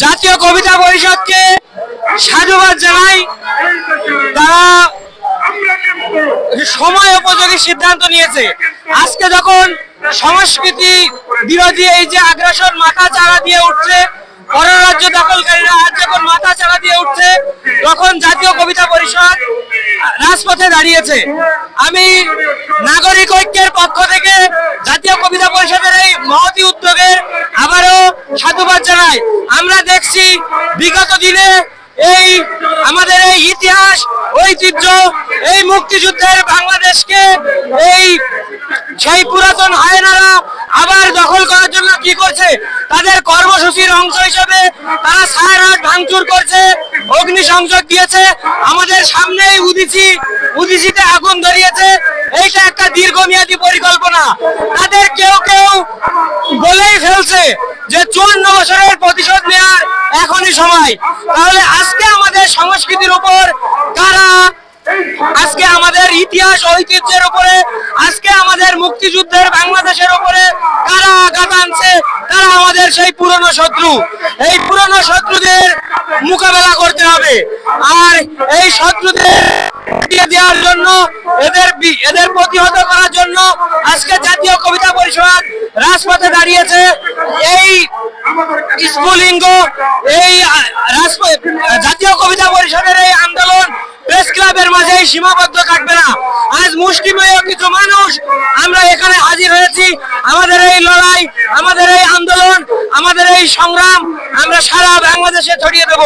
জাতীয় কবিতা পরিষদকে সাধুবাদ জানাই। তারা সময় উপযোগী সিদ্ধান্ত নিয়েছে। আজকে যখন সংস্কৃতি বিরোধী এই যে আগ্রাসন মাথা চাড়া দিয়ে উঠছে, পররাজ্য দখলকারীরা আজ যখন মাথা চাড়া দিয়ে উঠছে, তখন জাতীয় কবিতা পরিষদ রাজপথে দাঁড়িয়েছে। আমি নাগরিক ঐক্যের পক্ষ থেকে জাতীয় কবিতা পরিষদের এই মহতি উদ্যোগের আবারও সাধুবাদ জানাই। আমরা দেখছি বিগত দিনে এই আমাদের এই ইতিহাস ঐতিহ্য, এই মুক্তিযুদ্ধের বাংলাদেশকে এই সেই পুরাতন হায়নারা আবার দখল করার জন্য কি করছে, তাদের কর্মসূচির অংশ হিসেবে তারা ছায়ানট ভাঙচুর করছে, অগ্নিসংযোগ দিয়েছে, আমাদের সামনেই উদিচিতে আগুন ধরিয়েছে। এইটা একটা দীর্ঘমেয়াদী পরিকল্পনা। তাদের কেউ কেউ বলেই ফেলছে যে 54 বছরের প্রতিশোধ নেওয়ার এখনই সময়। তাহলে আজকে আমাদের সংস্কৃতির উপর কারা, আজকে আমাদের ইতিহাস ঐতিহ্যের উপরে, আজকে আমাদের মুক্তিযুদ্ধের বাংলাদেশের উপরে কারা আঘাত আনছে, তারা আমাদের সেই পুরনো শত্রু। এই পুরনো শত্রুদের মোকাবেলা করতে হবে। আর এই শত্রুদের দেওয়ার জন্য, এদের প্রতিহত করার জন্য আজকে জাতীয় কবিতা পরিষদ রাজপথে দাঁড়িয়েছে। এই স্ফুলিঙ্গ এই জাতীয় কবিতা পরিষদের এই আন্দোলন প্রেস ক্লাবের মাঝে সীমাবদ্ধ থাকবে না। আজ মুষ্টিমেয় কিছু মানুষ আমরা এখানে হাজির হয়েছি। আমাদের এই লড়াই, আমাদের এই আন্দোলন, আমাদের এই সংগ্রাম আমরা সারা বাংলাদেশে ছড়িয়ে দেব।